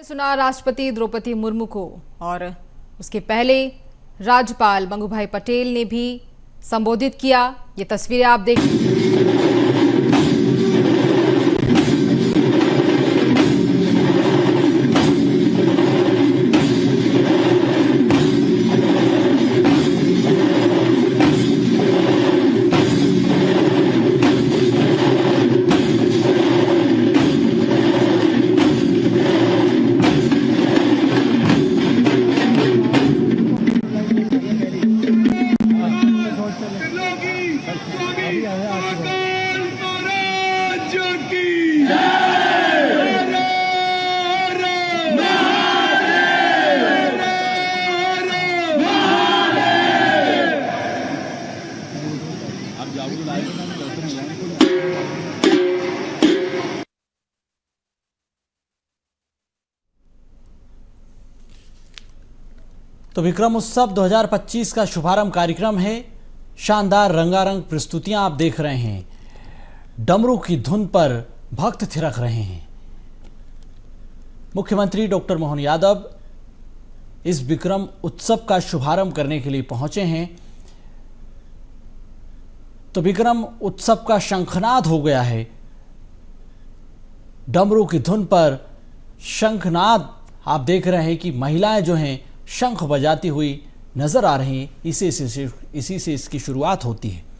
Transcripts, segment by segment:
सुना राष्ट्रपति द्रौपदी मुर्मू को और उसके पहले राज्यपाल मंगूभाई पटेल ने भी संबोधित किया। ये तस्वीरें आप देख तो विक्रम उत्सव 2025 का शुभारंभ कार्यक्रम है। शानदार रंगारंग प्रस्तुतियां आप देख रहे हैं। डमरू की धुन पर भक्त थिरक रहे हैं। मुख्यमंत्री डॉक्टर मोहन यादव इस विक्रम उत्सव का शुभारंभ करने के लिए पहुंचे हैं। तो विक्रम उत्सव का शंखनाद हो गया है। डमरू की धुन पर शंखनाद आप देख रहे हैं कि महिलाएं जो हैं शंख बजाती हुई नजर आ रही हैं। इसी से इसकी शुरुआत होती है।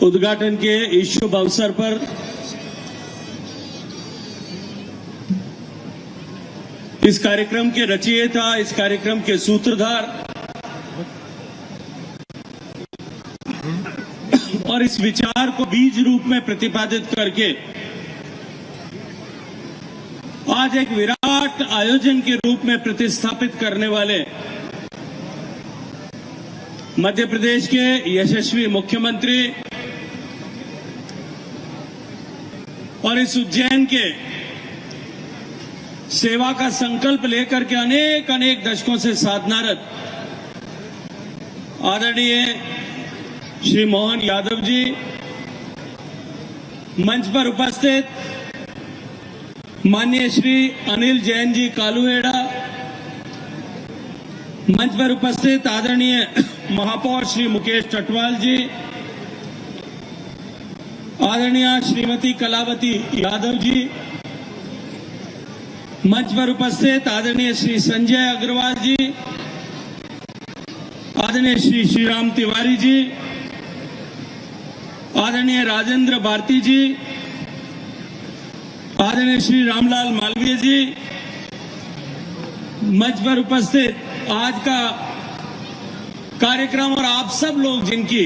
उद्घाटन के इस शुभ अवसर पर इस कार्यक्रम के रचयिता, इस कार्यक्रम के सूत्रधार और इस विचार को बीज रूप में प्रतिपादित करके आज एक विराट आयोजन के रूप में प्रतिस्थापित करने वाले मध्य प्रदेश के यशस्वी मुख्यमंत्री और इस उज्जैन के सेवा का संकल्प लेकर के अनेक अनेक दशकों से साधनारत आदरणीय श्री मोहन यादव जी, मंच पर उपस्थित माननीय श्री अनिल जैन जी कालूहेड़ा, मंच पर उपस्थित आदरणीय महापौर श्री मुकेश टटवाल जी, आदरणीय श्रीमती कलावती यादव जी, मंच पर उपस्थित आदरणीय श्री संजय अग्रवाल जी, आदरणीय श्री श्रीराम तिवारी जी, आदरणीय राजेंद्र भारती जी, आदरणीय श्री रामलाल मालवीय जी, मंच पर उपस्थित आज का कार्यक्रम और आप सब लोग जिनकी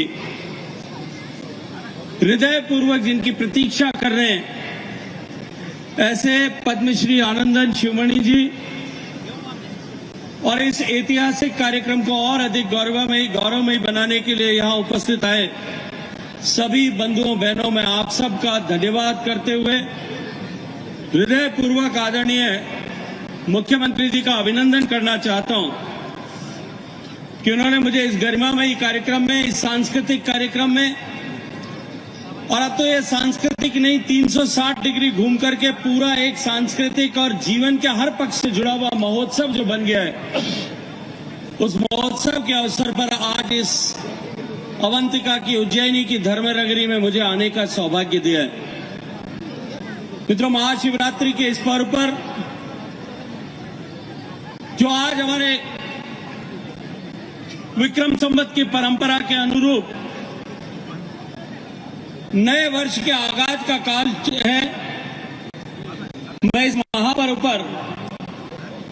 हृदयपूर्वक जिनकी प्रतीक्षा कर रहे हैं, ऐसे पद्मश्री आनंदन शिवमणि जी, और इस ऐतिहासिक कार्यक्रम को और अधिक गौरवमयी बनाने के लिए यहां उपस्थित आए सभी बंधुओं बहनों में आप सबका धन्यवाद करते हुए हृदयपूर्वक आदरणीय मुख्यमंत्री जी का अभिनंदन करना चाहता हूं कि उन्होंने मुझे इस गरिमामयी कार्यक्रम में, इस सांस्कृतिक कार्यक्रम में, और अब तो ये सांस्कृतिक नहीं 360 डिग्री घूम करके पूरा एक सांस्कृतिक और जीवन के हर पक्ष से जुड़ा हुआ महोत्सव जो बन गया है, उस महोत्सव के अवसर पर आज इस अवंतिका की उज्जैनी की धर्मनगरी में मुझे आने का सौभाग्य दिया है। मित्रों, महाशिवरात्रि के इस पर्व पर जो आज हमारे विक्रम संवत की परंपरा के अनुरूप नए वर्ष के आगाज का काल है, मैं इस महापर्व पर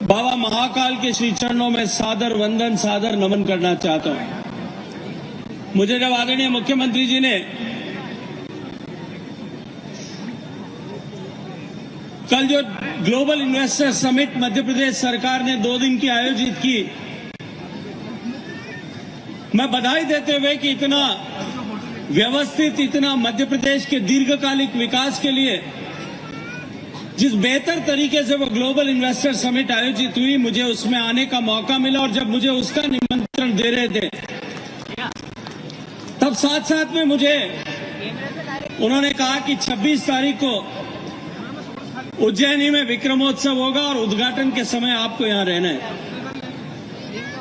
बाबा महाकाल के श्री चरणों में सादर वंदन, सादर नमन करना चाहता हूं। मुझे जब आदरणीय मुख्यमंत्री जी ने कल जो global investor summit Madhya Pradesh सरकार ने 2 दिन की आयोजित की, मैं बधाई देते हुए कि इतना व्यवस्थित, इतना मध्य प्रदेश के दीर्घकालिक विकास के लिए जिस बेहतर तरीके से वो ग्लोबल इन्वेस्टर समिट आयोजित हुई, मुझे उसमें आने का मौका मिला। और जब मुझे उसका निमंत्रण दे रहे थे तब साथ साथ में मुझे उन्होंने कहा कि 26 तारीख को उज्जैनी में विक्रमोत्सव होगा और उद्घाटन के समय आपको यहां रहना है।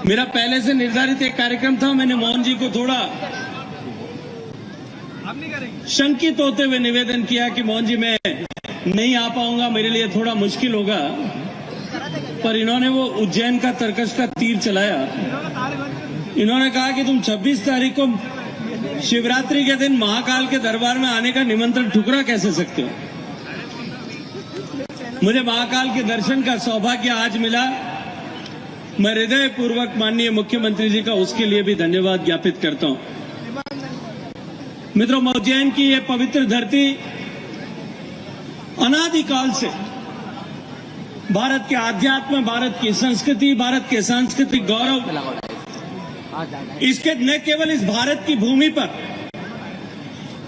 मेरा पहले से निर्धारित एक कार्यक्रम था। मैंने मोहन जी को थोड़ा शंकित होते हुए निवेदन किया कि मोहन जी मैं नहीं आ पाऊंगा, मेरे लिए थोड़ा मुश्किल होगा, पर इन्होंने वो उज्जैन का तर्कश का तीर चलाया। इन्होंने कहा कि तुम 26 तारीख को शिवरात्रि के दिन महाकाल के दरबार में आने का निमंत्रण ठुकरा कैसे सकते हो। मुझे महाकाल के दर्शन का सौभाग्य आज मिला। मैं हृदयपूर्वक माननीय मुख्यमंत्री जी का उसके लिए भी धन्यवाद ज्ञापित करता हूं। मित्रों, उज्जैन की यह पवित्र धरती अनादिकाल से भारत के आध्यात्म, भारत की संस्कृति, भारत के सांस्कृतिक गौरव, इसके न केवल इस भारत की भूमि पर,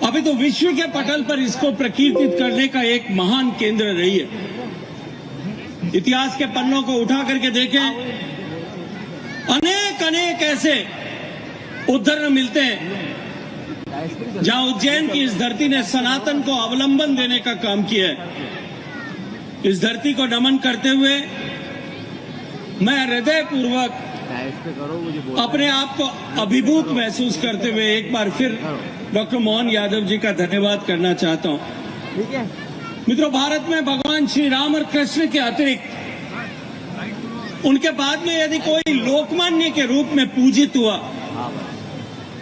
अभी तो विश्व के पटल पर इसको प्रकीर्तित करने का एक महान केंद्र रही है। इतिहास के पन्नों को उठा करके देखें, अनेक अनेक ऐसे उदाहरण मिलते हैं जहां उज्जैन की इस धरती ने सनातन को अवलंबन देने का काम किया है। इस धरती को नमन करते हुए मैं हृदयपूर्वक अपने आप को अभिभूत महसूस करते हुए एक बार फिर डॉक्टर मोहन यादव जी का धन्यवाद करना चाहता हूं। मित्रों, भारत में भगवान श्री राम और कृष्ण के अतिरिक्त उनके बाद में यदि कोई लोकमान्य के रूप में पूजित हुआ,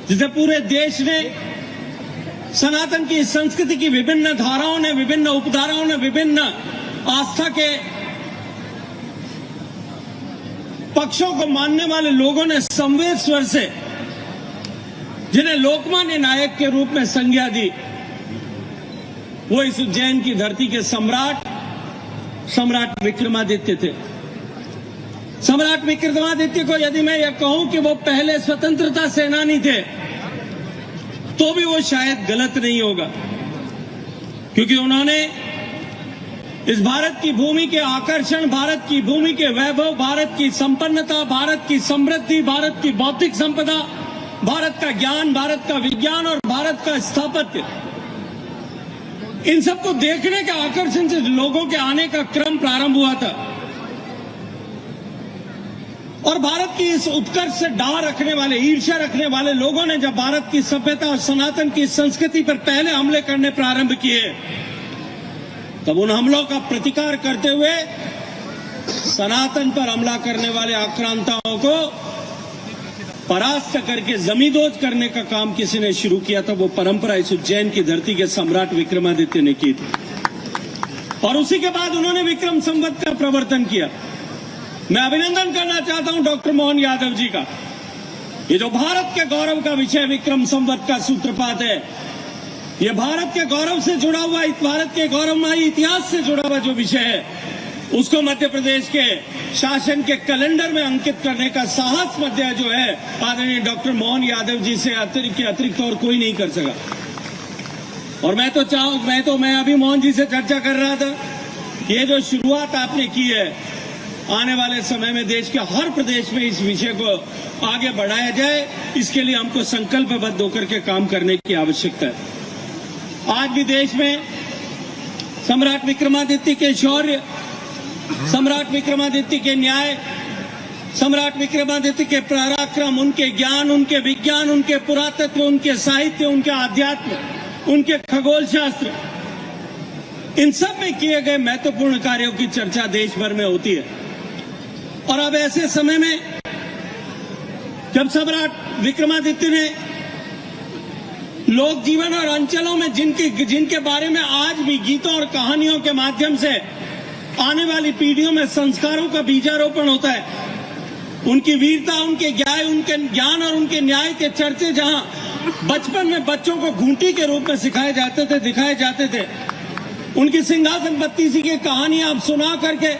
जिसे पूरे देश ने सनातन की संस्कृति की विभिन्न धाराओं ने, विभिन्न उपधाराओं ने, विभिन्न आस्था के पक्षों को मानने वाले लोगों ने संवेद स्वर से जिन्हें लोकमान्य नायक के रूप में संज्ञा दी, वो इस उज्जैन की धरती के सम्राट विक्रमादित्य थे। सम्राट विक्रमादित्य को यदि मैं यह कहूं कि वो पहले स्वतंत्रता सेनानी थे, तो भी वो शायद गलत नहीं होगा, क्योंकि उन्होंने इस भारत की भूमि के आकर्षण, भारत की भूमि के वैभव, भारत की संपन्नता, भारत की समृद्धि, भारत की बौद्धिक संपदा, भारत का ज्ञान, भारत का विज्ञान और भारत का स्थापत्य, इन सबको देखने के आकर्षण से लोगों के आने का क्रम प्रारंभ हुआ था। और भारत की इस उत्कर्ष से डाह रखने वाले, ईर्ष्या रखने वाले लोगों ने जब भारत की सभ्यता और सनातन की संस्कृति पर पहले हमले करने प्रारंभ किए, तब उन हमलों का प्रतिकार करते हुए सनातन पर हमला करने वाले आक्रांताओं को परास्त करके जमींदोज करने का काम किसी ने शुरू किया था। वो परंपरा इस उज्जैन की धरती के सम्राट विक्रमादित्य ने की थी, और उसी के बाद उन्होंने विक्रम संवत का प्रवर्तन किया। मैं अभिनंदन करना चाहता हूं डॉक्टर मोहन यादव जी का। ये जो भारत के गौरव का विषय विक्रम संवत का सूत्रपात है, ये भारत के गौरव से जुड़ा हुआ, भारत के गौरवमयी इतिहास से जुड़ा हुआ जो विषय है, उसको मध्य प्रदेश के शासन के कैलेंडर में अंकित करने का साहस मध्य जो है, आदरणीय डॉक्टर मोहन यादव जी से अतिरिक्त और कोई नहीं कर सका। और मैं अभी मोहन जी से चर्चा कर रहा था, ये जो शुरुआत आपने की है, आने वाले समय में देश के हर प्रदेश में इस विषय को आगे बढ़ाया जाए, इसके लिए हमको संकल्पबद्ध होकर के काम करने की आवश्यकता है। आज भी देश में सम्राट विक्रमादित्य के शौर्य, सम्राट विक्रमादित्य के न्याय, सम्राट विक्रमादित्य के पराक्रम, उनके ज्ञान, उनके विज्ञान, उनके पुरातत्व, उनके साहित्य, उनके आध्यात्म, उनके खगोल शास्त्र, इन सब में किए गए महत्वपूर्ण कार्यों की चर्चा देश भर में होती है। और अब ऐसे समय में जब सम्राट विक्रमादित्य ने लोक जीवन और अंचलों में जिनके बारे में आज भी गीतों और कहानियों के माध्यम से आने वाली पीढ़ियों में संस्कारों का बीजारोपण होता है, उनकी वीरता, उनके ज्ञान और उनके न्याय के चर्चे जहां बचपन में बच्चों को घूंटी के रूप में सिखाए जाते थे, दिखाए जाते थे, उनकी सिंहासन बत्तीसी की कहानियां आप सुना करके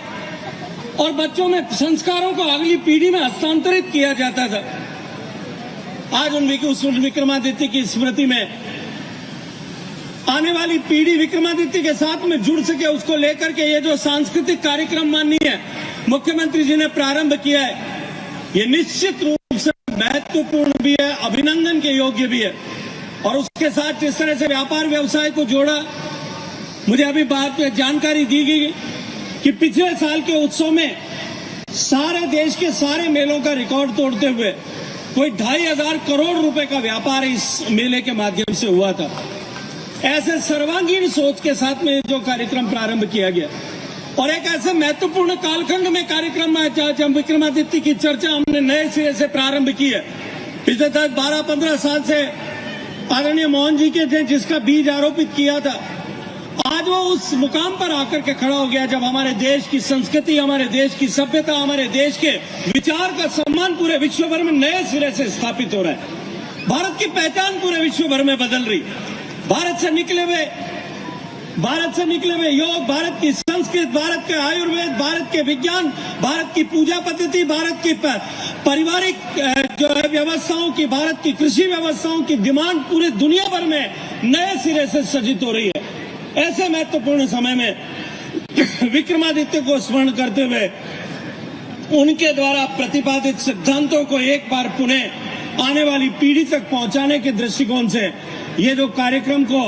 और बच्चों में संस्कारों को अगली पीढ़ी में हस्तांतरित किया जाता था। आज उस विक्रमादित्य की स्मृति में आने वाली पीढ़ी विक्रमादित्य के साथ में जुड़ सके, उसको लेकर के ये जो सांस्कृतिक कार्यक्रम माननीय मुख्यमंत्री जी ने प्रारंभ किया है, ये निश्चित रूप से महत्वपूर्ण भी है, अभिनंदन के योग्य भी है। और उसके साथ जिस तरह से व्यापार व्यवसाय को जोड़ा, मुझे अभी बात में जानकारी दी गई कि पिछले साल के उत्सव में सारे देश के सारे मेलों का रिकॉर्ड तोड़ते हुए कोई 2,500 करोड़ रुपए का व्यापार इस मेले के माध्यम से हुआ था। ऐसे सर्वांगीण सोच के साथ में जो कार्यक्रम प्रारंभ किया गया, और एक ऐसे महत्वपूर्ण कालखंड में कार्यक्रम है जब विक्रमादित्य की चर्चा हमने नए सिरे से प्रारंभ की है। पिछले 12-15 साल से आदरणीय मोहन जी के थे जिसका बीज आरोपित किया था, आज वो उस मुकाम पर आकर के खड़ा हो गया जब हमारे देश की संस्कृति, हमारे देश की सभ्यता, हमारे देश के विचार का सम्मान पूरे विश्व भर में नए सिरे से स्थापित हो रहा है। भारत की पहचान पूरे विश्व भर में बदल रही। भारत से निकले हुए योग, भारत की संस्कृत, भारत के आयुर्वेद, भारत के विज्ञान, भारत की पूजा पद्धति, भारत की पारिवारिक जो है व्यवस्थाओं की, भारत की कृषि व्यवस्थाओं की डिमांड पूरी दुनिया भर में नए सिरे से सजित हो रही है। ऐसे महत्वपूर्ण समय में विक्रमादित्य को स्मरण करते हुए उनके द्वारा प्रतिपादित सिद्धांतों को एक बार पुनः आने वाली पीढ़ी तक पहुंचाने के दृष्टिकोण से ये जो कार्यक्रम को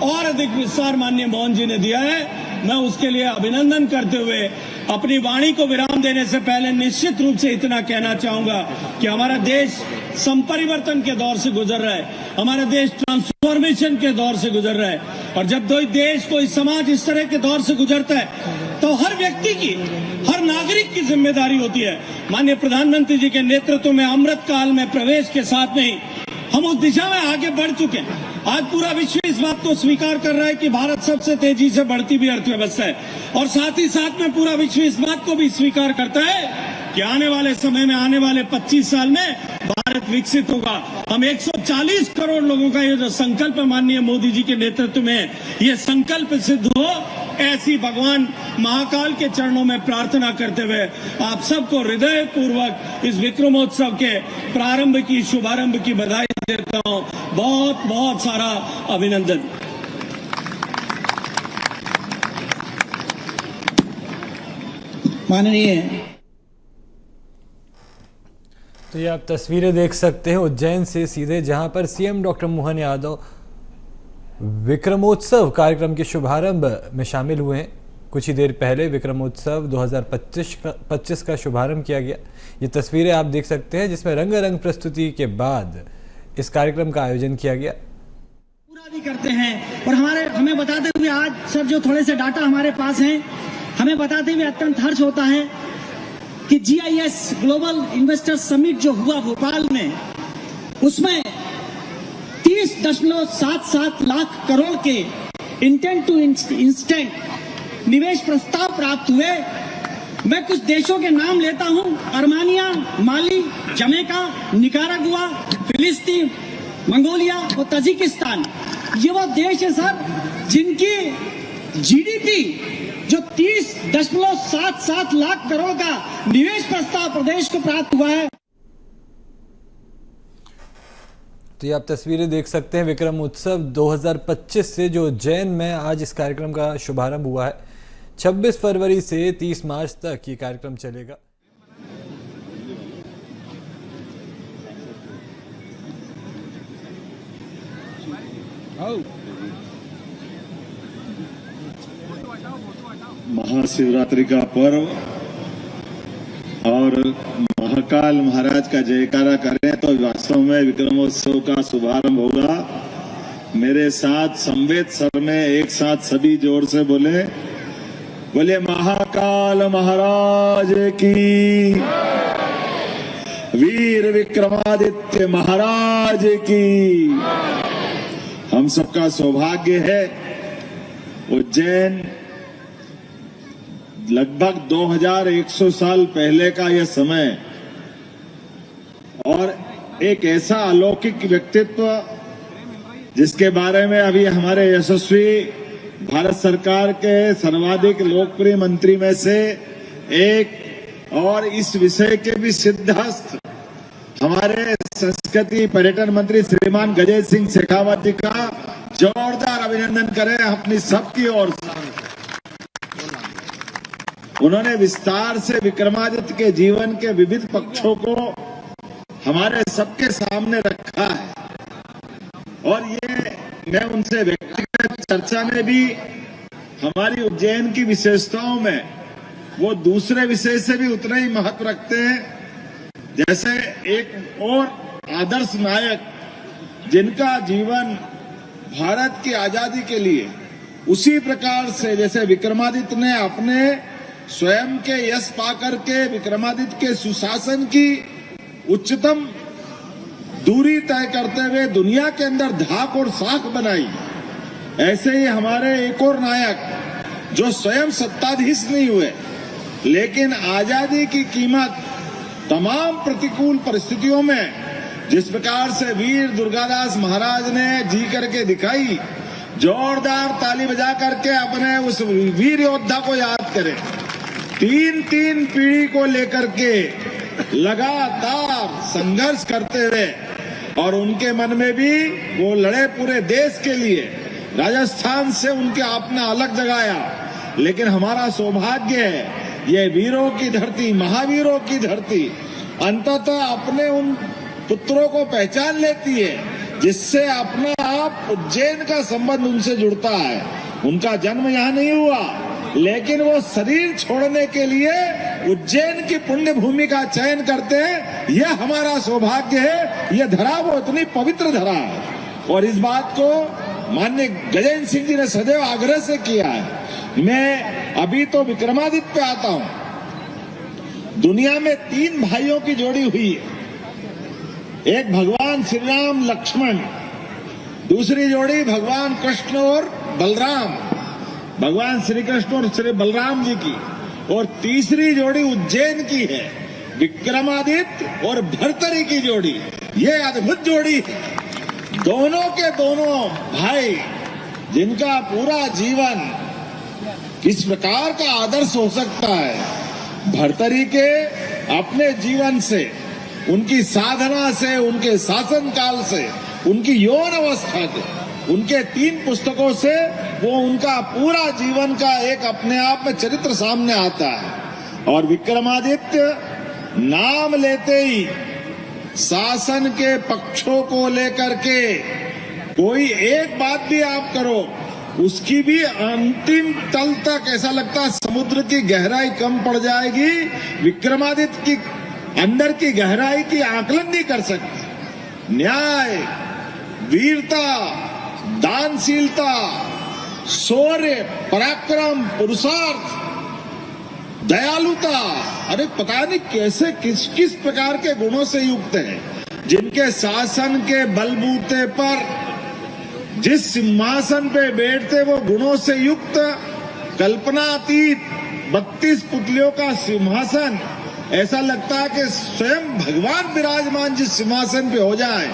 और अधिक विस्तार माननीय मोहन जी ने दिया है, मैं उसके लिए अभिनंदन करते हुए अपनी वाणी को विराम देने से पहले निश्चित रूप से इतना कहना चाहूंगा कि हमारा देश संपरिवर्तन के दौर से गुजर रहा है, हमारा देश ट्रांसफॉर्मेशन के दौर से गुजर रहा है। और जब कोई देश, कोई समाज इस तरह के दौर से गुजरता है तो हर व्यक्ति की, हर नागरिक की जिम्मेदारी होती है। माननीय प्रधानमंत्री जी के नेतृत्व में अमृत काल में प्रवेश के साथ में ही हम उस दिशा में आगे बढ़ चुके हैं। आज पूरा विश्व इस बात को स्वीकार कर रहा है कि भारत सबसे तेजी से बढ़ती हुई अर्थव्यवस्था है, और साथ ही साथ में पूरा विश्व इस बात को भी स्वीकार करता है कि आने वाले समय में, आने वाले 25 साल में भारत विकसित होगा। हम 140 करोड़ लोगों का ये जो संकल्प है माननीय मोदी जी के नेतृत्व में, ये संकल्प सिद्ध हो, ऐसी भगवान महाकाल के चरणों में प्रार्थना करते हुए आप सबको हृदय पूर्वक इस विक्रमोत्सव के प्रारंभ की, शुभारंभ की बधाई देता हूं। बहुत बहुत सारा अभिनंदन। माननीय, तो ये आप तस्वीरें देख सकते हैं उज्जैन से सीधे, जहां पर सीएम डॉक्टर मोहन यादव विक्रमोत्सव कार्यक्रम के शुभारंभ में शामिल हुए हैं। कुछ ही देर पहले विक्रमोत्सव 2025 का शुभारंभ किया गया। ये तस्वीरें आप देख सकते हैं जिसमें रंगारंग प्रस्तुति के बाद इस कार्यक्रम का आयोजन किया गया। पूरा भी करते हैं और हमें बताते हुए आज सर जो थोड़े से डाटा हमारे पास हैं, हमें बताते हुए अत्यंत हर्ष होता है कि GIS ग्लोबल इन्वेस्टर समिट जो हुआ भोपाल में, उसमें 30.77 लाख करोड़ के इंटेंट टू इंस्टेंट निवेश प्रस्ताव प्राप्त हुए। मैं कुछ देशों के नाम लेता हूं: अर्मानिया, माली, जमैका, निकारागुआ, फिलिस्तीन, मंगोलिया और ताजिकिस्तान। ये वो देश है सर जिनकी GDP जो 30.77 लाख करोड़ का निवेश प्रस्ताव प्रदेश को प्राप्त हुआ है। तो ये आप तस्वीरें देख सकते हैं विक्रम उत्सव 2025 से जो उज्जैन में आज इस कार्यक्रम का शुभारंभ हुआ है। 26 फरवरी से 30 मार्च तक ये कार्यक्रम चलेगा। महाशिवरात्रि का पर्व और महाकाल महाराज का जयकारा करें तो वास्तव में विक्रमोत्सव का शुभारंभ होगा। मेरे साथ संवेद सर में एक साथ सभी जोर से बोले महाकाल महाराज की, वीर विक्रमादित्य महाराज की। हम सबका सौभाग्य है उज्जैन लगभग 2100 साल पहले का यह समय और एक ऐसा अलौकिक व्यक्तित्व जिसके बारे में अभी हमारे यशस्वी भारत सरकार के सर्वाधिक लोकप्रिय मंत्री में से एक और इस विषय के भी सिद्धहस्त हमारे संस्कृति पर्यटन मंत्री श्रीमान गजेंद्र सिंह शेखावत जी का जोरदार अभिनंदन करें अपनी सबकी ओर से। उन्होंने विस्तार से विक्रमादित्य के जीवन के विविध पक्षों को हमारे सबके सामने रखा है और ये मैं उनसे व्यक्तिगत चर्चा में भी हमारी उज्जैन की विशेषताओं में वो दूसरे विषय से भी उतना ही महत्व रखते हैं। जैसे एक और आदर्श नायक जिनका जीवन भारत की आजादी के लिए उसी प्रकार से जैसे विक्रमादित्य ने अपने स्वयं के यश पाकर के विक्रमादित्य के सुशासन की उच्चतम दूरी तय करते हुए दुनिया के अंदर धाक और साख बनाई, ऐसे ही हमारे एक और नायक जो स्वयं सत्ताधीश नहीं हुए लेकिन आजादी की कीमत तमाम प्रतिकूल परिस्थितियों में जिस प्रकार से वीर दुर्गादास महाराज ने जी करके दिखाई, जोरदार ताली बजा करके अपने उस वीर योद्धा को याद करें। तीन पीढ़ी को लेकर के लगातार संघर्ष करते हुए और उनके मन में भी वो लड़े पूरे देश के लिए। राजस्थान से उनके आपने अलग जगाया, लेकिन हमारा सौभाग्य है ये वीरों की धरती, महावीरों की धरती अंततः अपने उन पुत्रों को पहचान लेती है जिससे अपना आप उज्जैन का संबंध उनसे जुड़ता है। उनका जन्म यहाँ नहीं हुआ लेकिन वो शरीर छोड़ने के लिए उज्जैन की पुण्य भूमि का चयन करते हैं। यह हमारा सौभाग्य है। यह धरा वो इतनी पवित्र धरा है और इस बात को माननीय गजेंद्र सिंह जी ने सदैव आग्रह से किया है। मैं अभी तो विक्रमादित्य पे आता हूं। दुनिया में 3 भाइयों की जोड़ी हुई है, एक भगवान श्री राम लक्ष्मण दूसरी जोड़ी भगवान कृष्ण और बलराम, भगवान श्री कृष्ण और श्री बलराम जी की, और तीसरी जोड़ी उज्जैन की है, विक्रमादित्य और भर्तरी की जोड़ी। ये अद्भुत जोड़ी है। दोनों के दोनों भाई जिनका पूरा जीवन किस प्रकार का आदर्श हो सकता है। भर्तरी के अपने जीवन से, उनकी साधना से, उनके शासन काल से, उनकी यौन अवस्था के, उनके 3 पुस्तकों से वो उनका पूरा जीवन का एक अपने आप में चरित्र सामने आता है। और विक्रमादित्य नाम लेते ही शासन के पक्षों को लेकर के कोई एक बात भी आप करो, उसकी भी अंतिम तल तक ऐसा लगता है समुद्र की गहराई कम पड़ जाएगी। विक्रमादित्य की अंदर की गहराई की आकलन नहीं कर सकते। न्याय, वीरता, दानशीलता, शौर्य, पराक्रम, पुरुषार्थ, दयालुता, अरे पता नहीं कैसे किस किस प्रकार के गुणों से युक्त है, जिनके शासन के बलबूते पर जिस सिंहासन पे बैठते वो गुणों से युक्त कल्पनातीत 32 पुतलियों का सिंहासन, ऐसा लगता है कि स्वयं भगवान विराजमान जिस सिंहासन पे हो जाए,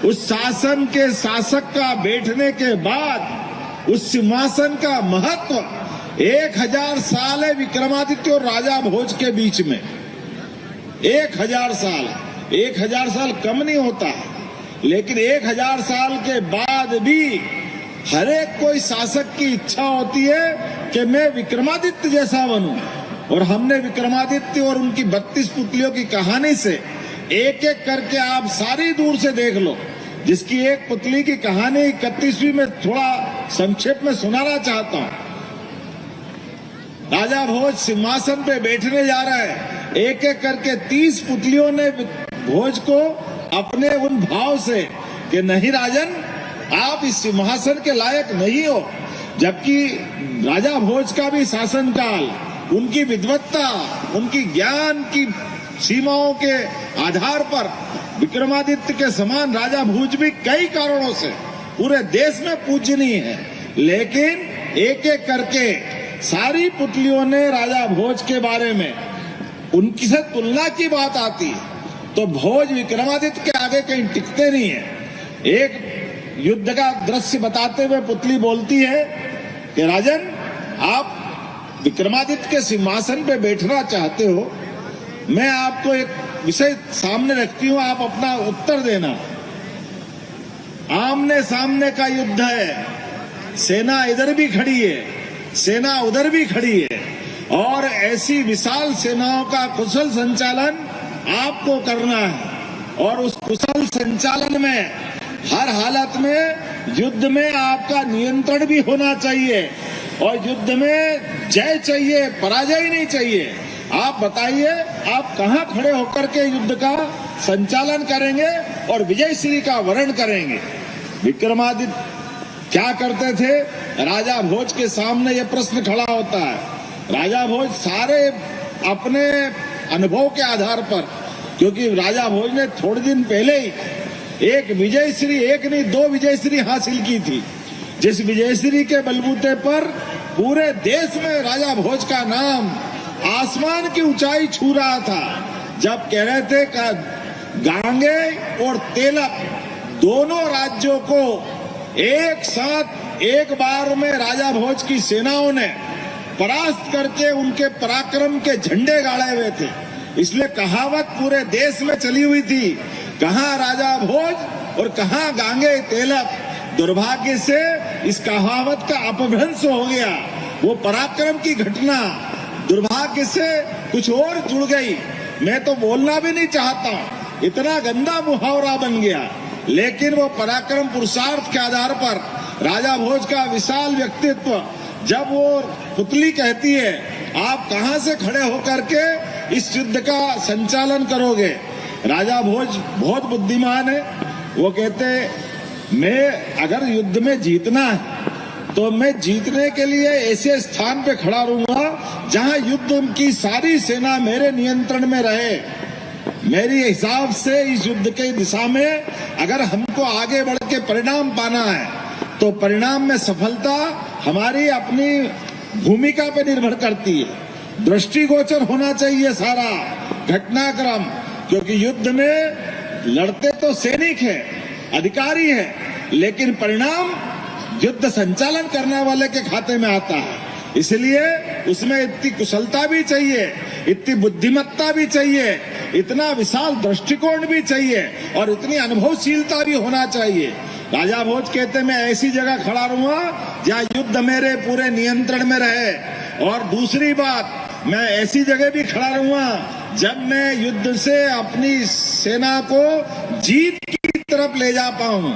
उस शासन के शासक का बैठने के बाद उस सिंहासन का महत्व 1000 साल है विक्रमादित्य और राजा भोज के बीच में। 1000 साल, 1000 साल कम नहीं होता, लेकिन 1000 साल के बाद भी हर एक कोई शासक की इच्छा होती है कि मैं विक्रमादित्य जैसा बनूं। और हमने विक्रमादित्य और उनकी 32 पुतलियों की कहानी से एक एक करके आप सारी दूर से देख लो, जिसकी एक पुतली की कहानी 31वीं में थोड़ा संक्षेप में सुनाना चाहता हूं। राजा भोज सिंहासन पे बैठने जा रहा है, एक एक करके 30 पुतलियों ने भोज को अपने उन भाव से कि नहीं राजन, आप इस सिंहासन के लायक नहीं हो। जबकि राजा भोज का भी शासनकाल, उनकी विद्वत्ता, उनकी ज्ञान की सीमाओं के आधार पर विक्रमादित्य के समान राजा भोज भी कई कारणों से पूरे देश में पूजनीय है। लेकिन एक एक करके सारी पुतलियों ने राजा भोज के बारे में उनकी से तुलना की बात आती है, तो भोज विक्रमादित्य के आगे कहीं टिकते नहीं है। एक युद्ध का दृश्य बताते हुए पुतली बोलती है कि राजन, आप विक्रमादित्य के सिंहासन पे बैठना चाहते हो, मैं आपको एक विषय सामने रखती हूं, आप अपना उत्तर देना। आमने सामने का युद्ध है, सेना इधर भी खड़ी है, सेना उधर भी खड़ी है, और ऐसी विशाल सेनाओं का कुशल संचालन आपको करना है। और उस कुशल संचालन में हर हालत में युद्ध में आपका नियंत्रण भी होना चाहिए, और युद्ध में जय चाहिए, पराजय नहीं चाहिए। आप बताइए, आप कहां खड़े होकर के युद्ध का संचालन करेंगे और विजय श्री का वर्ण करेंगे। विक्रमादित्य क्या करते थे, राजा भोज के सामने यह प्रश्न खड़ा होता है। राजा भोज सारे अपने अनुभव के आधार पर, क्योंकि राजा भोज ने थोड़े दिन पहले ही एक विजयश्री, एक नहीं 2 विजयश्री हासिल की थी, जिस विजयश्री के बलबूते पर पूरे देश में राजा भोज का नाम आसमान की ऊंचाई छू रहा था। जब कह रहे थे कि गांगे और तेलक दोनों राज्यों को एक साथ एक बार में राजा भोज की सेनाओं ने परास्त करके उनके पराक्रम के झंडे गाड़े हुए थे। इसलिए कहावत पूरे देश में चली हुई थी, कहां राजा भोज और कहां गांगे तेलक। दुर्भाग्य से इस कहावत का अपभ्रंश हो गया, वो पराक्रम की घटना दुर्भाग्य से कुछ और जुड़ गई। मैं तो बोलना भी नहीं चाहता, इतना गंदा मुहावरा बन गया। लेकिन वो पराक्रम पुरुषार्थ के आधार पर राजा भोज का विशाल व्यक्तित्व, जब वो पुतली कहती है आप कहां से खड़े होकर के इस युद्ध का संचालन करोगे, राजा भोज बहुत बुद्धिमान है। वो कहते मैं अगर युद्ध में जीतना है तो मैं जीतने के लिए ऐसे स्थान पे खड़ा रहूंगा जहां युद्ध की सारी सेना मेरे नियंत्रण में रहे। मेरी हिसाब से इस युद्ध के दिशा में अगर हमको आगे बढ़ के परिणाम पाना है तो परिणाम में सफलता हमारी अपनी भूमिका पे निर्भर करती है। दृष्टिगोचर होना चाहिए सारा घटनाक्रम, क्योंकि युद्ध में लड़ते तो सैनिक है, अधिकारी है, लेकिन परिणाम युद्ध संचालन करने वाले के खाते में आता है। इसलिए उसमें इतनी कुशलता भी चाहिए, इतनी बुद्धिमत्ता भी चाहिए, इतना विशाल दृष्टिकोण भी चाहिए और इतनी अनुभवशीलता भी होना चाहिए। राजा भोज कहते मैं ऐसी जगह खड़ा रहूंगा जहाँ युद्ध मेरे पूरे नियंत्रण में रहे, और दूसरी बात मैं ऐसी जगह भी खड़ा रहूंगा जब मैं युद्ध से अपनी सेना को जीत की तरफ ले जा पाऊं,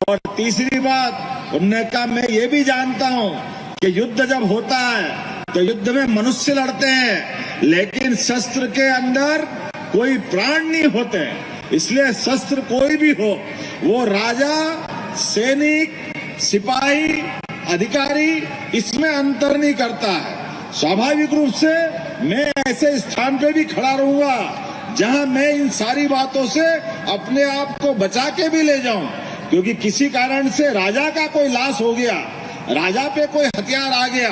और तीसरी बात उन्होंने कहा मैं ये भी जानता हूं कि युद्ध जब होता है तो युद्ध में मनुष्य लड़ते हैं, लेकिन शस्त्र के अंदर कोई प्राण नहीं होते। इसलिए शस्त्र कोई भी हो, वो राजा, सैनिक, सिपाही, अधिकारी, इसमें अंतर नहीं करता है। स्वाभाविक रूप से मैं ऐसे स्थान पे भी खड़ा रहूंगा जहां मैं इन सारी बातों से अपने आप को बचा के भी ले जाऊं, क्योंकि किसी कारण से राजा का कोई लाश हो गया, राजा पे कोई हथियार आ गया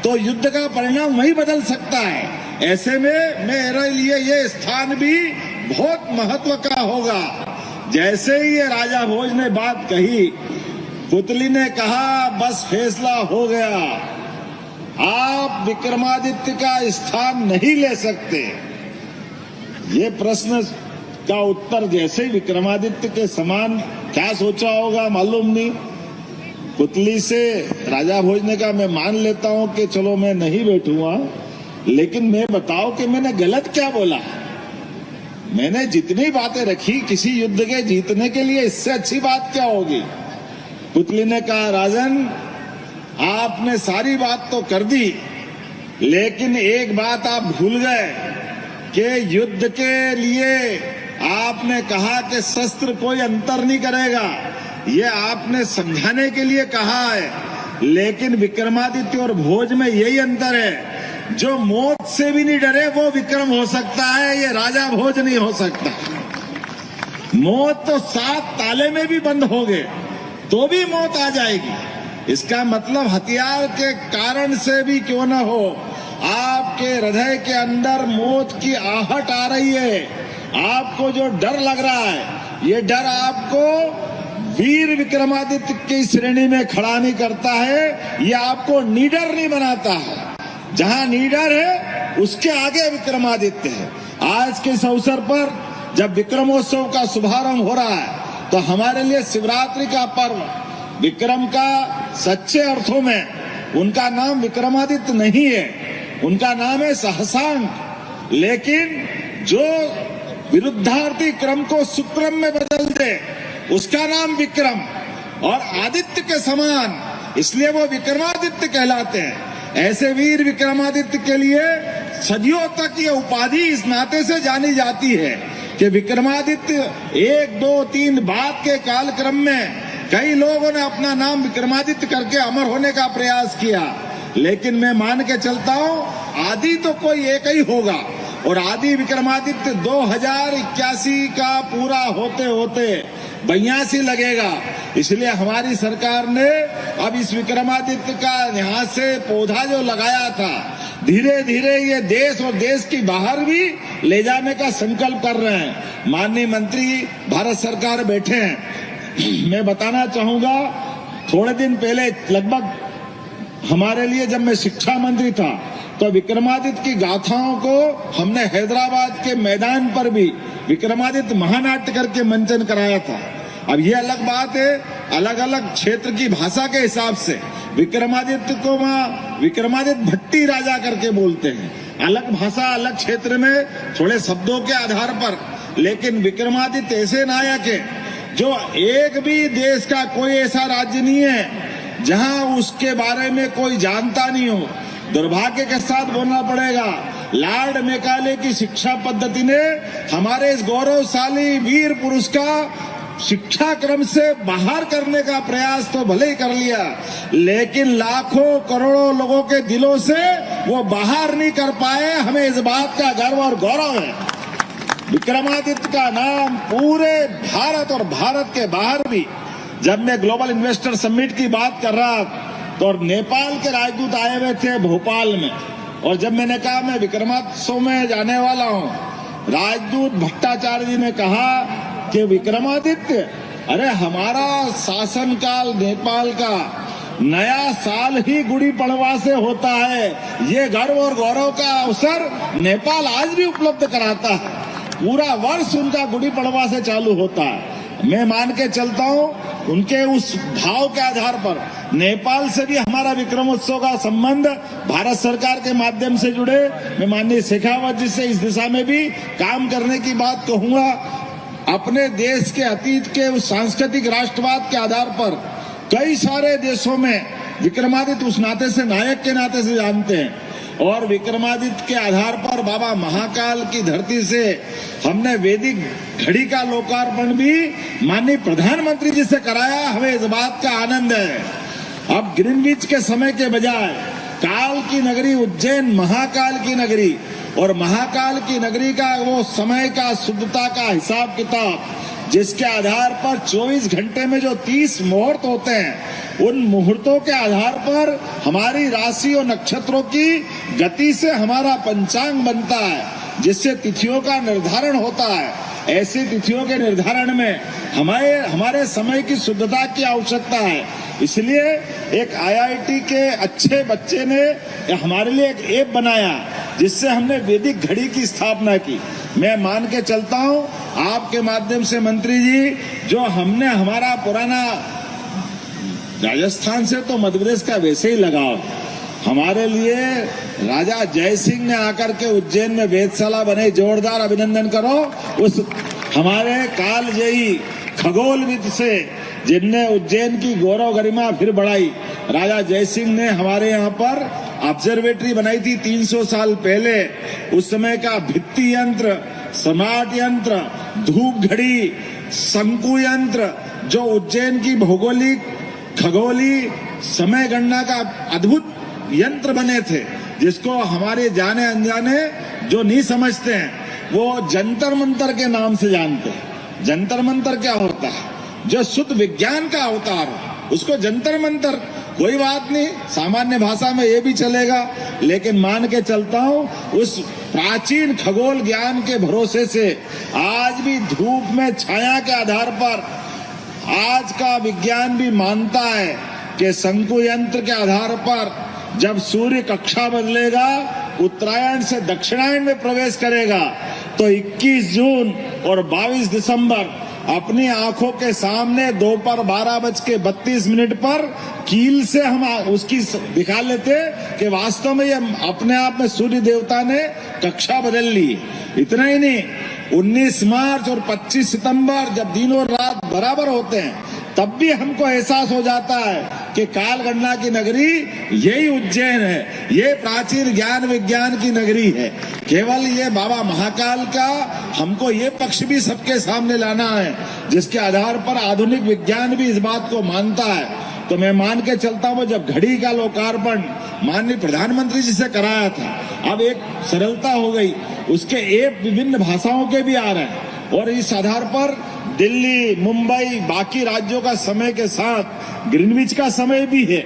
तो युद्ध का परिणाम वही बदल सकता है। ऐसे में मेरे लिए ये स्थान भी बहुत महत्व का होगा। जैसे ही ये राजा भोज ने बात कही, पुतली ने कहा बस फैसला हो गया, आप विक्रमादित्य का स्थान नहीं ले सकते। ये प्रश्न का उत्तर जैसे ही विक्रमादित्य के समान क्या सोचा होगा मालूम नहीं। पुतली से राजा भोज ने कहा मैं मान लेता हूं कि चलो मैं नहीं बैठूंगा, लेकिन मैं बताओ कि मैंने गलत क्या बोला। मैंने जितनी बातें रखी किसी युद्ध के जीतने के लिए, इससे अच्छी बात क्या होगी। पुतली ने कहा राजन आपने सारी बात तो कर दी, लेकिन एक बात आप भूल गए कि युद्ध के लिए आपने कहा कि शस्त्र कोई अंतर नहीं करेगा, ये आपने समझाने के लिए कहा है, लेकिन विक्रमादित्य और भोज में यही अंतर है, जो मौत से भी नहीं डरे वो विक्रम हो सकता है, ये राजा भोज नहीं हो सकता। मौत तो 7 ताले में भी बंद हो गए तो भी मौत आ जाएगी। इसका मतलब हथियार के कारण से भी क्यों न हो, आपके हृदय के अंदर मौत की आहट आ रही है, आपको जो डर लग रहा है, ये डर आपको वीर विक्रमादित्य की श्रेणी में खड़ा नहीं करता है, ये आपको निडर नहीं बनाता है। जहां निडर है उसके आगे विक्रमादित्य है। आज के इस अवसर पर जब विक्रमोत्सव का शुभारंभ हो रहा है तो हमारे लिए शिवरात्रि का पर्व, विक्रम का सच्चे अर्थों में उनका नाम विक्रमादित्य नहीं है, उनका नाम है सहसांक। लेकिन जो विरुद्धार्थी क्रम को सुक्रम में बदल दे उसका नाम विक्रम, और आदित्य के समान, इसलिए वो विक्रमादित्य कहलाते हैं। ऐसे वीर विक्रमादित्य के लिए सदियों तक ये उपाधि इस नाते से जानी जाती है कि विक्रमादित्य 1, 2, 3 बाद के कालक्रम में कई लोगों ने अपना नाम विक्रमादित्य करके अमर होने का प्रयास किया, लेकिन मैं मान के चलता हूं आदि तो कोई एक ही होगा, और आदि विक्रमादित्य 2081 का पूरा होते होते 82 लगेगा। इसलिए हमारी सरकार ने अब इस विक्रमादित्य का यहाँ से पौधा जो लगाया था, धीरे धीरे ये देश और देश की बाहर भी ले जाने का संकल्प कर रहे हैं। माननीय मंत्री भारत सरकार बैठे हैं। मैं बताना चाहूंगा, थोड़े दिन पहले लगभग हमारे लिए जब मैं शिक्षा मंत्री था तो विक्रमादित्य की गाथाओं को हमने हैदराबाद के मैदान पर भी विक्रमादित्य महानाट्य करके मंचन कराया था। अब ये अलग बात है, अलग अलग क्षेत्र की भाषा के हिसाब से विक्रमादित्य को वहाँ विक्रमादित्य भट्टी राजा करके बोलते हैं, अलग भाषा अलग क्षेत्र में थोड़े शब्दों के आधार पर, लेकिन विक्रमादित्य ऐसे नायक है जो एक भी देश का कोई ऐसा राज्य नहीं है जहां उसके बारे में कोई जानता नहीं हो। दुर्भाग्य के साथ बोलना पड़ेगा, लॉर्ड मैकाले की शिक्षा पद्धति ने हमारे इस गौरवशाली वीर पुरुष का शिक्षा क्रम से बाहर करने का प्रयास तो भले ही कर लिया, लेकिन लाखों करोड़ों लोगों के दिलों से वो बाहर नहीं कर पाए। हमें इस बात का गर्व और गौरव है। विक्रमादित्य का नाम पूरे भारत और भारत के बाहर भी, जब मैं ग्लोबल इन्वेस्टर समिट की बात कर रहा तो और नेपाल के राजदूत आए हुए थे भोपाल में, और जब मैंने कहा मैं विक्रमोत्सव में जाने वाला हूं, राजदूत भट्टाचार्य जी ने कहा कि विक्रमादित्य, अरे हमारा शासनकाल नेपाल का नया साल ही गुड़ी पड़वा से होता है, ये गर्व और गौरव का अवसर नेपाल आज भी उपलब्ध कराता है। पूरा वर्ष उनका गुड़ी पड़वा से चालू होता है। मैं मान के चलता हूं उनके उस भाव के आधार पर नेपाल से भी हमारा विक्रमोत्सव का संबंध भारत सरकार के माध्यम से जुड़े। मैं माननीय शेखावत जी से इस दिशा में भी काम करने की बात कहूंगा। अपने देश के अतीत के उस सांस्कृतिक राष्ट्रवाद के आधार पर कई सारे देशों में विक्रमादित्य उस नाते से, नायक के नाते से जानते हैं, और विक्रमादित्य के आधार पर बाबा महाकाल की धरती से हमने वैदिक घड़ी का लोकार्पण भी माननीय प्रधानमंत्री जी से कराया। हमें इस बात का आनंद है। अब ग्रीनविच के समय के बजाय काल की नगरी उज्जैन महाकाल की नगरी, और महाकाल की नगरी का वो समय का शुद्धता का हिसाब किताब, जिसके आधार पर 24 घंटे में जो 30 मुहूर्त होते हैं, उन मुहूर्तों के आधार पर हमारी राशि और नक्षत्रों की गति से हमारा पंचांग बनता है, जिससे तिथियों का निर्धारण होता है। ऐसी तिथियों के निर्धारण में हमारे समय की शुद्धता की आवश्यकता है। इसलिए एक IIT के अच्छे बच्चे ने हमारे लिए एक ऐप बनाया, जिससे हमने वैदिक घड़ी की स्थापना की। मैं मान के चलता हूं आपके माध्यम से मंत्री जी, जो हमने हमारा पुराना राजस्थान से तो मध्य प्रदेश का वैसे ही लगाव, हमारे लिए राजा जय सिंह ने आकर के उज्जैन में वेधशाला बने, जोरदार अभिनंदन करो उस हमारे कालजयी खगोलविद से, जिनने उज्जैन की गौरव गरिमा फिर बढ़ाई। राजा जय सिंह ने हमारे यहाँ पर ऑब्जर्वेटरी बनाई थी 300 साल पहले। उस समय का भित्ति यंत्र, स्मार्ट यंत्र, धूप घड़ी, शंकु यंत्र, जो उज्जैन की भौगोलिक खगोली समय गणना का अद्भुत यंत्र बने थे, जिसको हमारे जाने अनजाने जो नहीं समझते हैं वो जंतर मंतर के नाम से जानते हैं। जंतर मंतर क्या होता है? जो शुद्ध विज्ञान का अवतार हो, उसको जंतर मंतर, कोई बात नहीं, सामान्य भाषा में ये भी चलेगा। लेकिन मान के चलता हूं उस प्राचीन खगोल ज्ञान के भरोसे से आज भी धूप में छाया के आधार पर आज का विज्ञान भी मानता है कि शंकु यंत्र के आधार पर जब सूर्य कक्षा बदलेगा, उत्तरायण से दक्षिणायन में प्रवेश करेगा, तो 21 जून और 22 दिसंबर अपनी आंखों के सामने दोपहर 12:32 पर कील से हम उसकी दिखा लेते कि वास्तव में ये अपने आप में सूर्य देवता ने कक्षा बदल ली। इतना ही नहीं, 19 मार्च और 25 सितंबर जब दिन और रात बराबर होते हैं, तब भी हमको एहसास हो जाता है कि काल गणना की नगरी यही उज्जैन है, ये प्राचीन ज्ञान विज्ञान की नगरी है। केवल ये बाबा महाकाल का हमको ये पक्ष भी सबके सामने लाना है, जिसके आधार पर आधुनिक विज्ञान भी इस बात को मानता है। तो मैं मान के चलता हूँ, जब घड़ी का लोकार्पण माननीय प्रधानमंत्री जी से कराया था, अब एक सरलता हो गई, उसके ऐप विभिन्न भाषाओं के भी आ रहे हैं, और इस आधार पर दिल्ली, मुंबई, बाकी राज्यों का समय के साथ ग्रीनविच का समय भी है,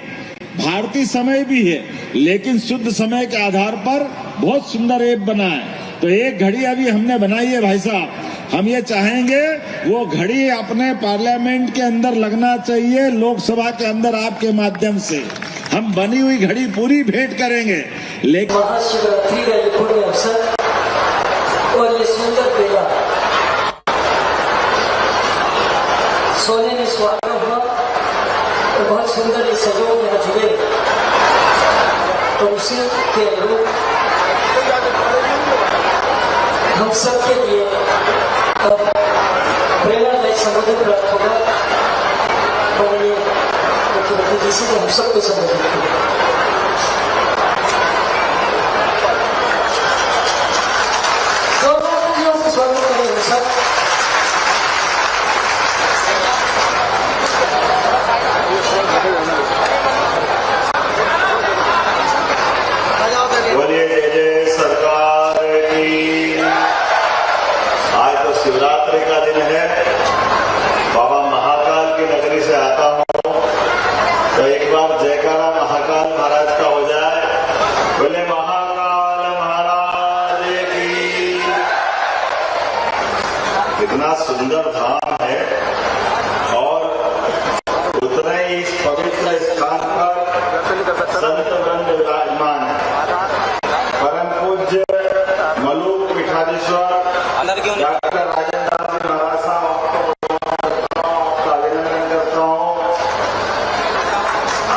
भारतीय समय भी है, लेकिन शुद्ध समय के आधार पर बहुत सुंदर ऐप बना है। तो एक घड़ी अभी हमने बनाई है भाई साहब, हम ये चाहेंगे वो घड़ी अपने पार्लियामेंट के अंदर लगना चाहिए, लोकसभा के अंदर आपके माध्यम से हम बनी हुई घड़ी पूरी भेंट करेंगे। लेकिन महाशिवरात्रि का ये पुण्य अवसर और ये सुंदर बेला सोने में सुहागा हुआ और बहुत सुंदर ये सजो में जुड़े, तो उसी के अनुरूप हम सबके लिए प्रेरणादायी संबोधन प्राप्त होगा। माननीय मुख्यमंत्री जी से हम सबको संबोधित करेंगे। स्वागत करेंगे सर। बोलिए जय जय सरकार की। सुंदर धाम है और उतना ही इस पवित्र स्थान पर संत वृंद विराजमान है। परम पूज्य मलूक पीठाधीश्वर डॉक्टर राजेंद्र दास जी महाराज साहब आपका अभिनंदन करता हूँ।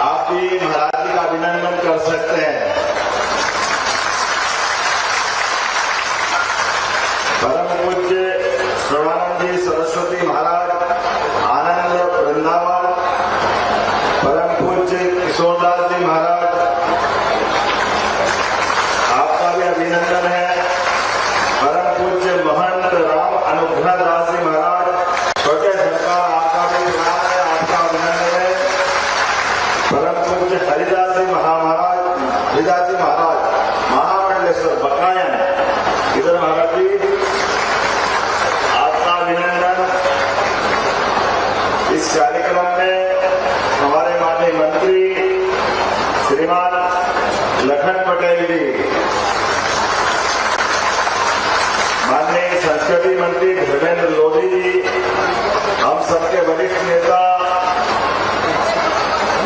आप भी महाराज जी का अभिनंदन कर सकते हैं। परम पूज्य श्रवणानंद जी सरस्वती महाराज आनंद वृंदावन, परम पूज्य किशोरदास जी महाराज आपका भी अभिनंदन है। परम पूज्य महंत राम अनुग्रह दास जी महाराज छोटे सरकार आपका भी प्रणाम है, आपका अभिनंदन है। परम पूज्य हरिदास जी महाराज महामंडलेश्वर बकायन इधर महाराज जी आपका अभिनंदन। इस कार्यक्रम में हमारे माननीय मंत्री श्रीमान लखन पटेल जी, माननीय संस्कृति मंत्री धर्मेंद्र लोधी जी, हम सबके वरिष्ठ नेता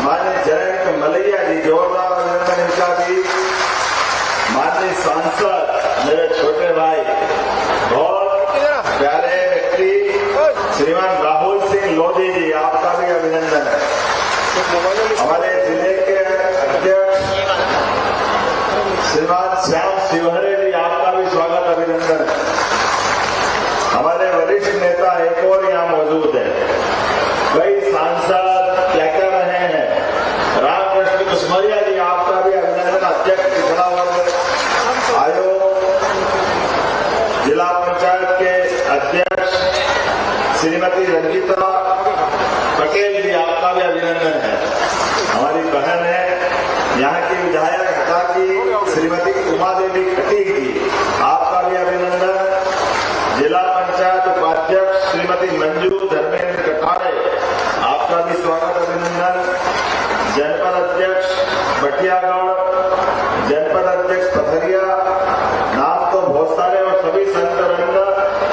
माननीय जयंत मलैया जी, जोरदार अभिनंदन इनका भी। माननीय सांसद मेरे छोटे भाई बहुत प्यारे व्यक्ति श्रीमान राहुल सिंह लोधी जी, आपका भी अभिनंदन है। हमारे जिले के अध्यक्ष श्रीमान श्याम शिवहरे जी, आपका भी स्वागत अभिनंदन है। हमारे वरिष्ठ नेता एक और यहाँ मौजूद है, कई सांसद क्या कह रहे हैं, रामकृष्ण कुसमरिया जी, आपका भी अभिनंदन। अध्यक्ष पिछड़ा वर्ग आयोग, जिला पंचायत के अध्यक्ष श्रीमती रंजिता पटेल जी, आपका भी अभिनंदन है। हमारी बहन है यहाँ की विधायक हटा की श्रीमती उमा देवी खटीक जी, आपका भी अभिनंदन। जिला पंचायत उपाध्यक्ष श्रीमती मंजू धर्मेंद्र कटारे, आपका भी स्वागत अभिनंदन। जनपद अध्यक्ष बटियागढ़, जनपद अध्यक्ष पथरिया, नाम तो बहुत सारे और सभी संत वृंद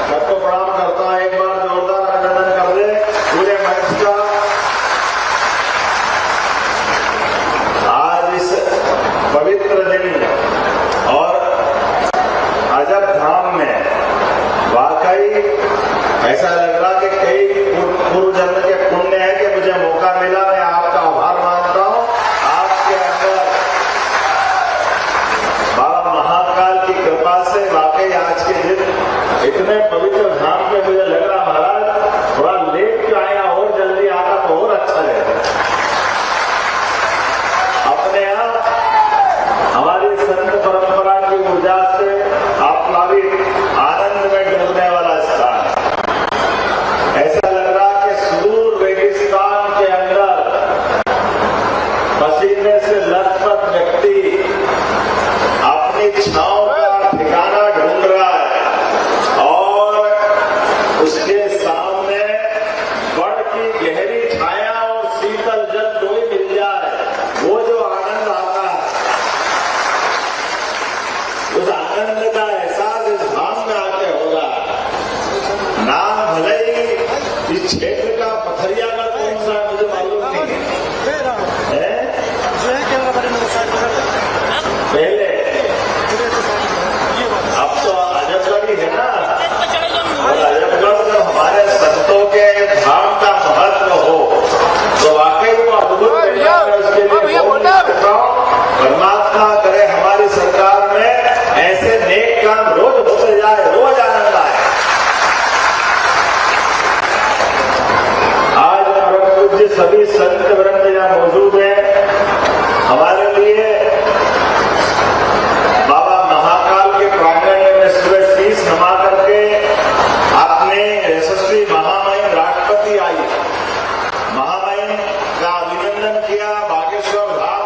सबको प्रणाम करता है। एक बार जोरदार अभिनंदन कर दे पूरे मंच का। आज इस पवित्र दिन और अजब धाम में वाकई ऐसा लग रहा कि कई पूर्व जन्म के पुण्य है कि मुझे मौका मिला। मैं आपका आभार मानता हूँ। आपके अंदर बाबा महाकाल की कृपा से वाकई आज के दिन इतने पवित्र धाम में मुझे लग रहा महाराज थोड़ा लेट क्यों आया, और जल्दी आता तो और अच्छा लगेगा। अपने आप हमारी संत परंपरा की ऊर्जा से आप आनंद में डूबने वाला स्थान है। ऐसा लग रहा कि सुदूर रेगिस्तान के अंदर पसीने से लथपथ व्यक्ति अपनी छांव का ठिकाना ढूंढ रहा है और उसके सामने बड़ की गहरी छाया और शीतल जल दो ही मिल जाए, वो जो आनंद आता है, उस आनंद का एहसास इस धाम में आके होगा। नाम भले ही इस क्षेत्र का पथरियागढ़ कौन सा है मुझे मालूम नहीं है, पहले अब तो आजमगढ़ ही है ना। और आजमगढ़ जब हमारे संतों के धाम का महत्व हो तो वाकई वो अद्भुत है। उसके लिए परमात्मा करे हमारी सरकार में ऐसे नेक काम रोज होते जाए, रोज आनंद आए। आज परम पूज्य सभी संत वृंद यहाँ मौजूद हैं। हमारे लिए बाबा महाकाल के प्रांगण में सुबह शीश नमा करके अपने यशस्वी महामहिम राष्ट्रपति आई, महामहिम का अभिनंदन किया। बागेश्वर धाम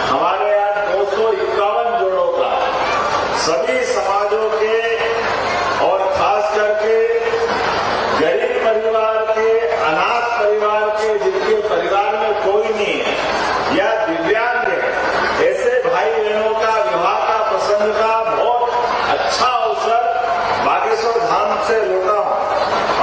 हमारे यहाँ 251 जोड़ों का सभी समाजों के और खास करके गरीब परिवार के, अनाथ परिवार के, जिनके परिवार में कोई नहीं है या दिव्यांग है, ऐसे भाई बहनों का विवाह का प्रसंग का बहुत अच्छा अवसर बागेश्वर धाम से लौटा हूं।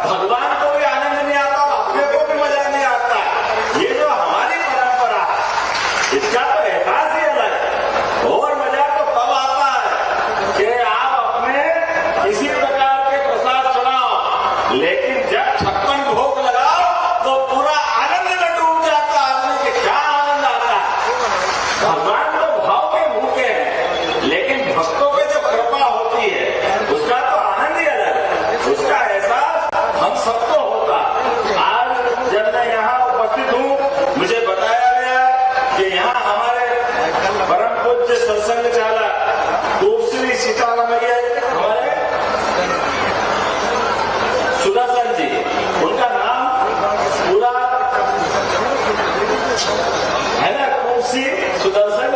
भगवान को भी आनंद नहीं आता, अपने को भी मजा नहीं आता। ये जो हमारी परंपरा है इसका तो एहसास ही अलग है। और मजा तो तब आता है कि आप अपने किसी प्रकार के प्रसाद चढ़ाओ, लेकिन जब 56 भोग लगाओ तो पूरा आनंद में डूब जाता आदमी के। क्या आनंद आता है। भगवान तो भाव के भूखे हैं, लेकिन भक्तों पे जो कृपा होती है उसका तो आनंद ही अलग है। उसका एहसास हम सबको होता। आज जब मैं यहाँ उपस्थित हूँ, मुझे बताया गया कि यहाँ हमारे परम पूज्य सत्संग चालक दूसरी सीताराम हमारे सुदर्शन जी, उनका नाम पूरा है ना, कुर्सी सुदर्शन,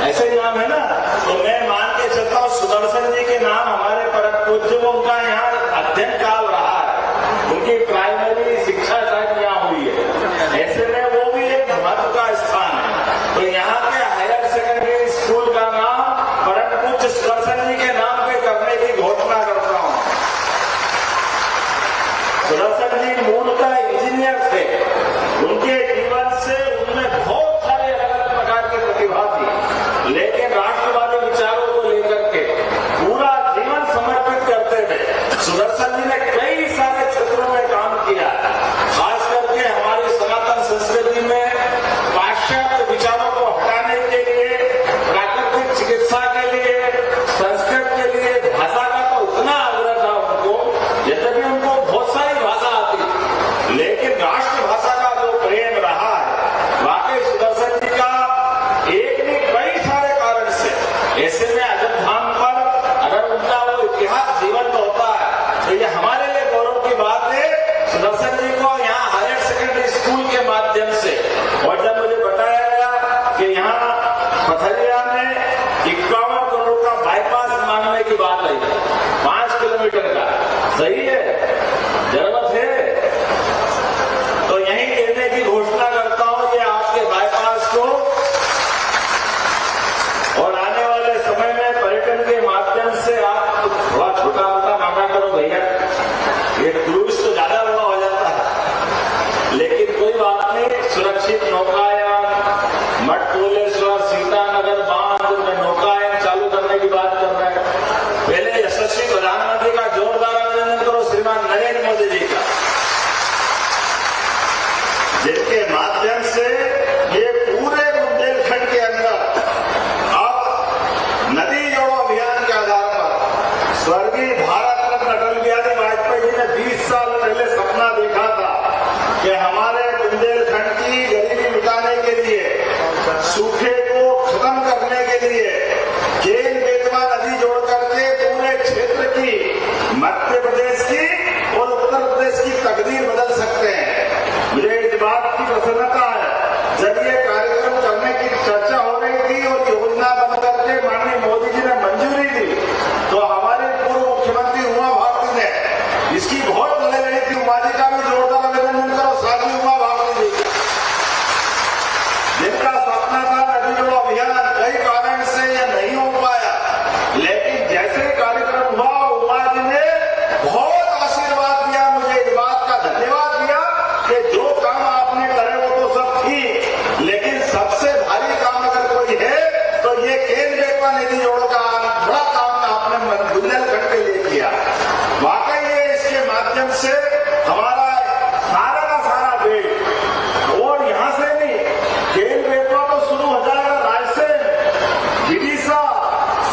ऐसे ही नाम है ना। तो मैं मान के चलता हूँ सुदर्शन जी के नाम हमारे परम पूज्य, उनका यहाँ अध्ययन काल रहा है, उनकी प्राइमरी शिक्षा शायद यहाँ हुई है। ऐसे में वो भी एक महत्व का स्थान है। तो यहाँ के हायर सेकेंडरी स्कूल का नाम परम पूज्य सुदर्शन जी के नाम पे करने की घोषणा करता हूँ। सुदर्शन जी मूलतः इंजीनियर थे। उनके जीवन से उनमें बहुत सारे अलग अलग प्रकार की प्रतिभा थी, लेकिन राष्ट्रवादी विचारों को लेकर के पूरा जीवन समर्पित करते थे। सुदर्शन जी ने कई सारे क्षेत्रों में काम किया, खास करके हमारी सनातन संस्कृति में पाश्चात्य विचारों को हटाने के लिए, प्राकृतिक चिकित्सा के लिए, संस्कृत के लिए भाषा का तो उतना आग्रह था उनको। यद्यपि उनको बहुत सारी भाषा आती, लेकिन राष्ट्रभाषा का जो प्रेम रहा है, वाकई सुदर्शन जी का एक नहीं कई सारे कारण से। ऐसे में अजब धाम पर अगर उनका वो इतिहास जीवंत होता है तो ये हमारे लिए गौरव की बात है। सुदर्शन जी को यहाँ हायर सेकेंडरी स्कूल के माध्यम से, और जब मुझे बताया गया कि यहाँ पथरिया में 51 करोड़ का बाईपास मांगने की बात आई, 5 किलोमीटर का, सही है, जरूरत है, तो यही कहने की घोषणा करता हूँ ये आपके बाईपास को, और आने वाले समय में पर्यटन के माध्यम से आप थोड़ा छोटा मोटा मांगा करो भैया, ये क्रूज तो ज्यादा बड़ा हो जाता है, लेकिन कोई बात नहीं। सुरक्षित नौकायन, मटकोलेश्वर, सीतानगर बांध में नौकायन चालू करने की बात कर रहे हैं। पहले यशस्वी प्रधानमंत्री का जोरदार अभिनंदन करो, श्रीमान नरेंद्र मोदी जी का, जिनके माध्यम से ये पूरे बुंदेलखंड के अंदर अब नदी जोड़ो अभियान के आधार पर स्वर्गीय भारत रत्न अटल बिहारी वाजपेयी जी ने 20 साल पहले सपना देखा था कि हमारे बुंदेलखंड की गरीबी मिटाने के लिए, सूखे को खत्म करने के लिए केन बेतवा नदी जोड़ करके पूरे क्षेत्र की, मध्य प्रदेश की और उत्तर प्रदेश की तकदीर बदल सकते हैं। मुझे इस बात की प्रसन्नता है, जब ये कार्यक्रम करने की चर्चा हो रही थी और योजना बन करके माननीय मोदी जी ने मंजूरी दी, तो हमारे पूर्व मुख्यमंत्री उमा भारती ने इसकी बहुत लड़ाई लड़ी थी। उमा जी का भी जोरदार अभिनंदन करो, साथी उमा भारती जी, जिनका सपना था नदी जोड़ो अभियान, कई कारण से यह नहीं हो पाया, लेकिन जैसे कार्यक्रम हुआ उमा जी ने बहुत आशीर्वाद दिया, मुझे इस बात का धन्यवाद दिया कि जो काम आपने करे वो तो सब ठीक, लेकिन सबसे भारी काम अगर कोई है तो ये केन बेतवा नदी जोड़ो का बड़ा काम आपने बुंदेलखंड के लिए किया। वाकई ये इसके माध्यम से हमारा सारा का सारा बेट, और यहाँ से नहीं, केन बेतवा तो शुरू हो जाएगा रायसेन, विदिशा,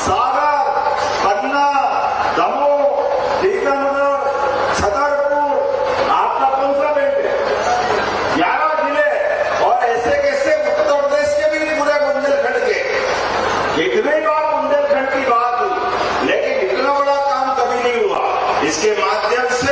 सागर, पन्ना, दमोह, टीकमगढ़, छतरपुर, आपका कौन सा बेट है, 11 जिले, और ऐसे कैसे उत्तर प्रदेश के भी पूरे बुंदेलखंड के। इतनी बार बुंदेलखंड की बात हुई, लेकिन इतना बड़ा काम कभी नहीं हुआ। इसके माध्यम से